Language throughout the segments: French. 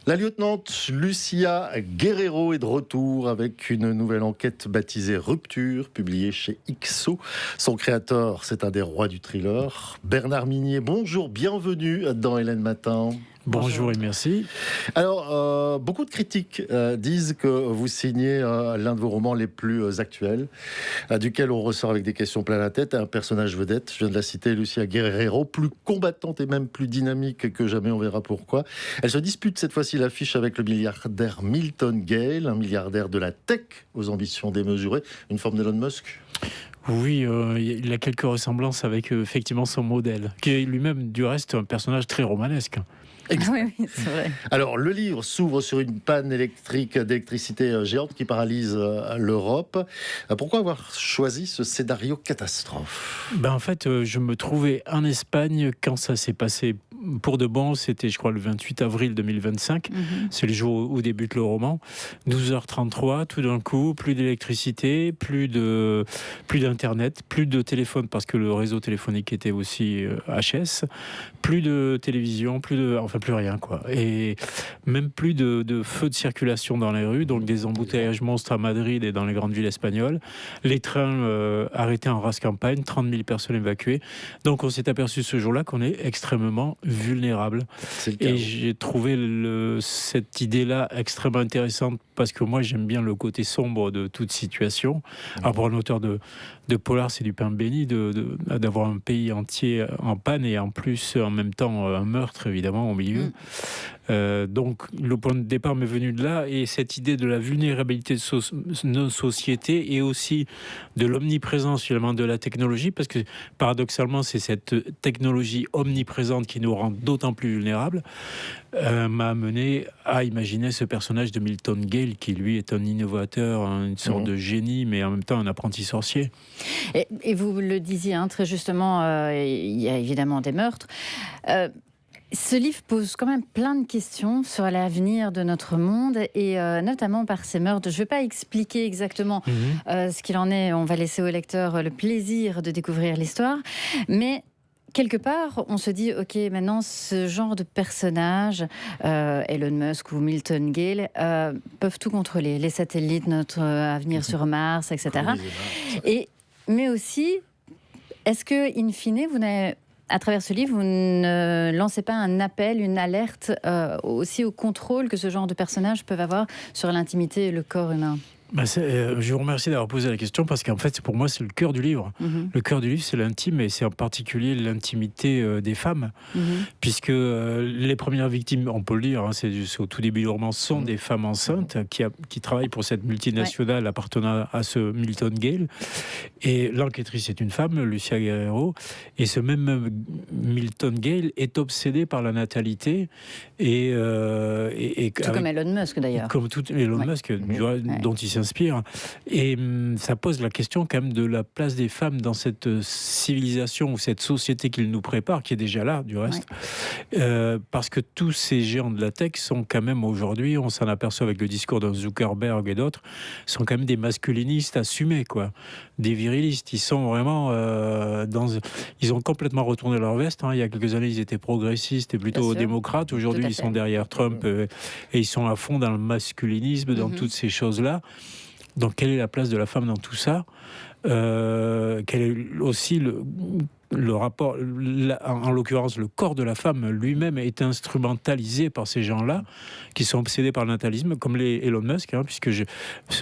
La lieutenant Lucia Guerreiro est de retour avec une nouvelle enquête baptisée Rupture, publiée chez Ixo. Son créateur, c'est un des rois du thriller, Bernard Minier. Bonjour, bienvenue dans Hélène Matin. Bonjour et merci. Alors, beaucoup de critiques disent que vous signez l'un de vos romans les plus actuels, duquel on ressort avec des questions plein la tête. Un personnage vedette, je viens de la citer, Lucia Guerreiro, plus combattante et même plus dynamique que jamais, on verra pourquoi. Elle se dispute cette fois-ci l'affiche avec le milliardaire Milton Gale, un milliardaire de la tech aux ambitions démesurées, une forme d'Elon Musk. Oui, il a quelques ressemblances avec effectivement son modèle, qui est lui-même du reste un personnage très romanesque. Oui, c'est vrai. Alors, le livre s'ouvre sur une panne d'électricité géante qui paralyse l'Europe. Pourquoi avoir choisi ce scénario catastrophe ? En fait, je me trouvais en Espagne quand ça s'est passé pour de bon. C'était, je crois, le 28 avril 2025. C'est le jour où débute le roman. 12h33, tout d'un coup, plus d'électricité, plus d'internet, plus de téléphone parce que le réseau téléphonique était aussi HS, plus de télévision, plus rien, quoi. Et même plus de feux de circulation dans les rues, donc des embouteillages monstres à Madrid et dans les grandes villes espagnoles. Les trains arrêtés en race campagne, 30 000 personnes évacuées. Donc on s'est aperçu ce jour-là qu'on est extrêmement vulnérable. Et j'ai trouvé cette idée-là extrêmement intéressante parce que moi j'aime bien le côté sombre de toute situation. Alors pour un auteur de polar, c'est du pain béni d'avoir un pays entier en panne et en plus en même temps un meurtre évidemment au milieu. Donc le point de départ m'est venu de là, et cette idée de la vulnérabilité de nos sociétés et aussi de l'omniprésence finalement de la technologie, parce que paradoxalement c'est cette technologie omniprésente qui nous rend d'autant plus vulnérables, m'a amené à imaginer ce personnage de Milton Gale qui lui est un innovateur, une sorte de génie, mais en même temps un apprenti sorcier. Et vous le disiez très justement, il y a évidemment des meurtres. Ce livre pose quand même plein de questions sur l'avenir de notre monde et notamment par ces meurtres. Je ne vais pas expliquer exactement ce qu'il en est. On va laisser au lecteur le plaisir de découvrir l'histoire. Mais quelque part, on se dit, ok, maintenant, ce genre de personnages, Elon Musk ou Milton Gale, peuvent tout contrôler. Les satellites, notre avenir sur Mars, etc. Mais aussi, est-ce que, in fine, à travers ce livre, vous ne lancez pas un appel, une alerte aussi au contrôle que ce genre de personnages peuvent avoir sur l'intimité et le corps humain ? Je vous remercie d'avoir posé la question parce qu'en fait, pour moi, c'est le cœur du livre. Le cœur du livre, c'est l'intime et c'est en particulier l'intimité des femmes. Puisque les premières victimes, on peut le dire, c'est au tout début du roman, sont des femmes enceintes qui travaillent pour cette multinationale appartenant à ce Milton Gale. Et l'enquêtrice est une femme, Lucia Guerreiro. Et ce même Milton Gale est obsédé par la natalité. Tout comme Elon Musk d'ailleurs. Comme tout Elon Musk, dont il s'inspire. Et ça pose la question quand même de la place des femmes dans cette civilisation ou cette société qu'il nous prépare, qui est déjà là du reste. Parce que tous ces géants de la tech sont quand même aujourd'hui, on s'en aperçoit avec le discours de Zuckerberg et d'autres, sont quand même des masculinistes assumés, quoi. Des virilistes. Ils sont vraiment ils ont complètement retourné leur veste. Il y a quelques années, ils étaient progressistes et plutôt démocrates. Aujourd'hui, ils sont derrière Trump et ils sont à fond dans le masculinisme, dans toutes ces choses-là. Donc, quelle est la place de la femme dans tout ça ? Quel est aussi le rapport, en l'occurrence, le corps de la femme lui-même est instrumentalisé par ces gens-là qui sont obsédés par le natalisme, comme les Elon Musk, puisque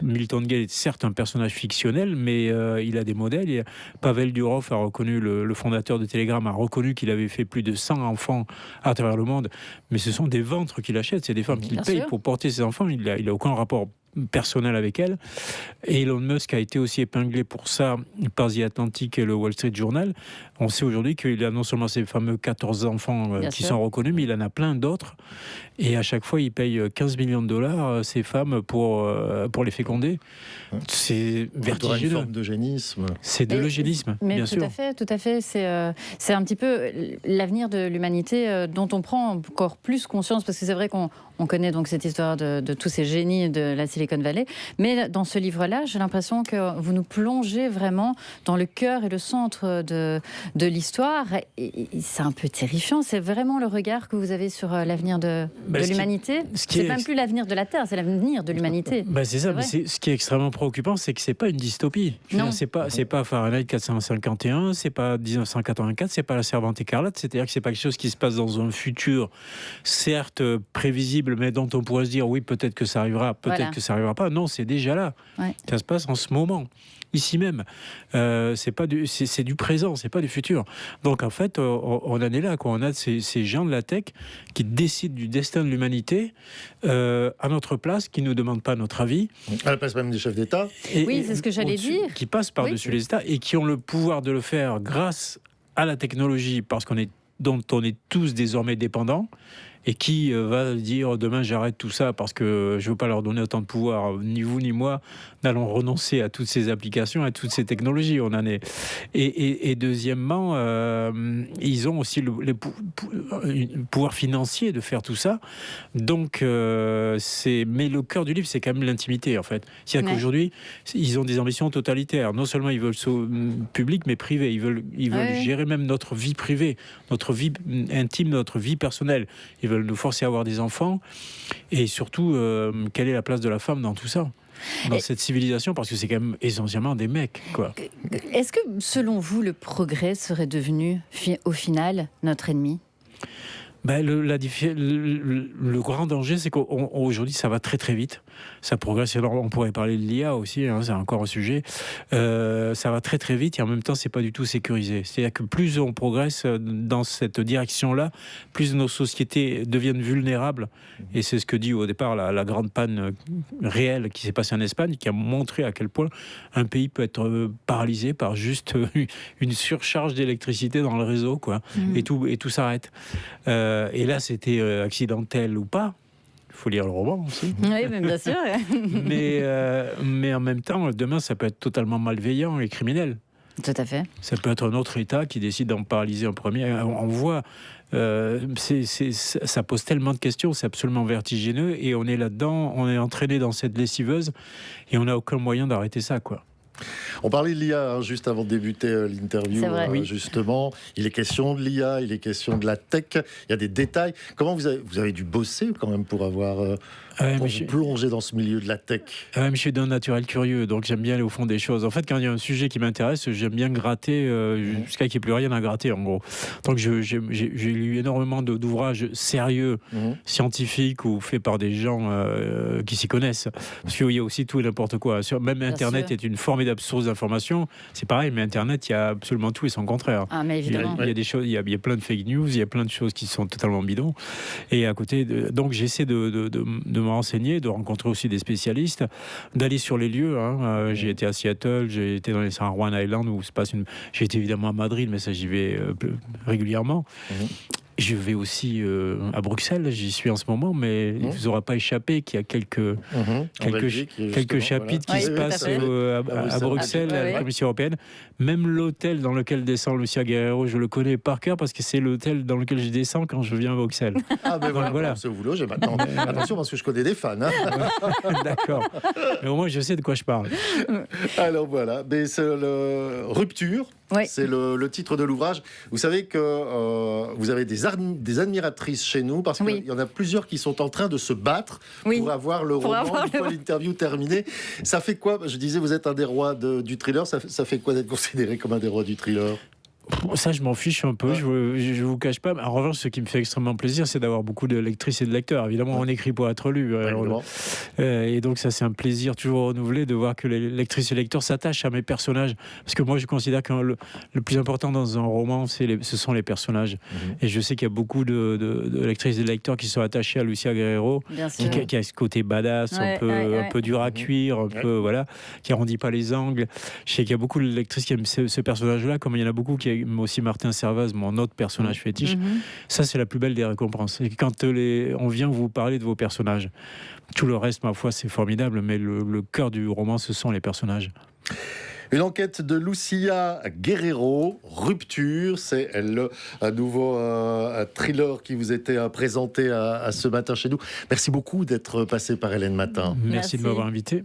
Milton Gale est certes un personnage fictionnel, mais il a des modèles. Pavel Durov a reconnu, le fondateur de Telegram, a reconnu qu'il avait fait plus de 100 enfants à travers le monde, mais ce sont des ventres qu'il achète, c'est des femmes qu'il paye pour porter ses enfants. Il a aucun rapport personnel avec elle. Et Elon Musk a été aussi épinglé pour ça par The Atlantic et le Wall Street Journal. On sait aujourd'hui qu'il a non seulement ces fameux 14 enfants qui sont reconnus, mais il en a plein d'autres. Et à chaque fois, il paye 15 millions de dollars ces femmes pour les féconder. C'est vertigineux. Une forme d'eugénisme. C'est de l'eugénisme, bien sûr. Tout à fait. C'est un petit peu l'avenir de l'humanité dont on prend encore plus conscience, parce que c'est vrai qu'on connaît donc cette histoire de tous ces génies de la Silicon Silicon Valley. Mais dans ce livre-là, j'ai l'impression que vous nous plongez vraiment dans le cœur et le centre de l'histoire. Et c'est un peu terrifiant. C'est vraiment le regard que vous avez sur l'avenir de l'humanité. C'est même plus l'avenir de la Terre, c'est l'avenir de l'humanité. C'est ça. Mais ce qui est extrêmement préoccupant, c'est que c'est pas une dystopie. C'est pas Fahrenheit 451, c'est pas 1984, c'est pas la Servante écarlate. C'est-à-dire que c'est pas quelque chose qui se passe dans un futur, certes prévisible, mais dont on pourrait se dire oui, peut-être que ça arrivera, peut-être que ça arrivera pas. Non, c'est déjà là. Ça se passe en ce moment, ici même. C'est du présent, c'est pas du futur. Donc en fait, on en est là, quoi. On a ces gens de la tech qui décident du destin de l'humanité à notre place, qui nous demandent pas notre avis. À la place même des chefs d'État. Oui, c'est ce que j'allais dire. Qui passent par-dessus les États et qui ont le pouvoir de le faire grâce à la technologie, dont on est tous désormais dépendants. Et qui va dire demain j'arrête tout ça parce que je ne veux pas leur donner autant de pouvoir, ni vous ni moi n'allons renoncer à toutes ces applications, à toutes ces technologies. On en est. Et deuxièmement, ils ont aussi le pouvoir financier de faire tout ça. Donc, mais le cœur du livre, c'est quand même l'intimité en fait. C'est-à-dire qu'aujourd'hui, ils ont des ambitions totalitaires. Non seulement ils veulent public, mais privé. Ils veulent gérer même notre vie privée, notre vie intime, notre vie personnelle. Ils veulent nous forcer à avoir des enfants. Et surtout, quelle est la place de la femme dans tout ça ? Dans cette civilisation, parce que c'est quand même essentiellement des mecs, quoi. Est-ce que, selon vous, le progrès serait devenu, au final, notre ennemi ? Le grand danger, c'est qu'aujourd'hui, ça va très très vite. Ça progresse. On pourrait parler de l'IA aussi, c'est encore un sujet. Ça va très très vite et en même temps, c'est pas du tout sécurisé. C'est-à-dire que plus on progresse dans cette direction-là, plus nos sociétés deviennent vulnérables. Et c'est ce que dit au départ la grande panne réelle qui s'est passée en Espagne, qui a montré à quel point un pays peut être paralysé par juste une surcharge d'électricité dans le réseau, quoi. Et tout s'arrête. Et là, c'était accidentel ou pas. Il faut lire le roman aussi. Oui, mais bien sûr. mais en même temps, demain, ça peut être totalement malveillant et criminel. Tout à fait. Ça peut être un autre État qui décide d'en paralyser un premier. On voit, ça pose tellement de questions, c'est absolument vertigineux. Et on est là-dedans, on est entraîné dans cette lessiveuse et on n'a aucun moyen d'arrêter ça, quoi. On parlait de l'IA juste avant de débuter l'interview, justement. Il est question de l'IA, il est question de la tech, il y a des détails. Comment vous avez dû bosser quand même pour avoir... pour vous plonger dans ce milieu de la tech. Je suis d'un naturel curieux, donc j'aime bien aller au fond des choses. En fait, quand il y a un sujet qui m'intéresse, j'aime bien gratter jusqu'à qu'il n'y ait plus rien à gratter, en gros. Donc j'ai lu énormément d'ouvrages sérieux, scientifiques ou faits par des gens qui s'y connaissent. Parce qu'il y a aussi tout et n'importe quoi. Même Internet est une formidable source d'information. C'est pareil, mais Internet, il y a absolument tout et son contraire. Ah, mais évidemment. Il y a des choses, il y a plein de fake news, il y a plein de choses qui sont totalement bidons. Et à côté, donc j'essaie de me renseigner, de rencontrer aussi des spécialistes, d'aller sur les lieux. J'ai été à Seattle, j'ai été dans les San Juan Island où se passe j'ai été évidemment à Madrid, mais ça j'y vais régulièrement. Je vais aussi à Bruxelles, j'y suis en ce moment, mais il ne vous aura pas échappé qu'il y a quelques chapitres qui se passent à Bruxelles, à la Commission européenne. Même l'hôtel dans lequel descend Lucia Guerrero, je le connais par cœur parce que c'est l'hôtel dans lequel je descends quand je viens à Bruxelles. Ah ben voilà, c'est où vous logez maintenant. Attention parce que je connais des fans. D'accord. Mais au moins je sais de quoi je parle. Alors voilà, mais c'est Rupture. C'est le titre de l'ouvrage. Vous savez que vous avez des admiratrices chez nous parce qu'il y en a plusieurs qui sont en train de se battre pour avoir le roman une fois l'interview terminée. Ça fait quoi ? Je disais, vous êtes un des rois du thriller. Ça fait quoi d'être considéré comme un des rois du thriller ? Ça, je m'en fiche un peu, je vous cache pas. En revanche, ce qui me fait extrêmement plaisir, c'est d'avoir beaucoup de lectrices et de lecteurs. Évidemment, on écrit pour être lu. Et donc, ça, c'est un plaisir toujours renouvelé de voir que les lectrices et lecteurs s'attachent à mes personnages. Parce que moi, je considère que le plus important dans un roman, ce sont les personnages. Et je sais qu'il y a beaucoup de lectrices et de lecteurs qui sont attachés à Lucia Guerrero, qui a ce côté badass, un peu dur à cuire, un peu, qui arrondit pas les angles. Je sais qu'il y a beaucoup de lectrices qui aiment ce personnage-là, comme il y en a beaucoup qui aiment aussi Martin Servaz, mon autre personnage fétiche. Ça, c'est la plus belle des récompenses. Et quand on vient vous parler de vos personnages, tout le reste, ma foi, c'est formidable, mais le cœur du roman, ce sont les personnages. Une enquête de Lucia Guerrero, Rupture, c'est le nouveau thriller qui vous était présenté ce matin chez nous. Merci beaucoup d'être passé par Hélène Matin. Merci de m'avoir invité.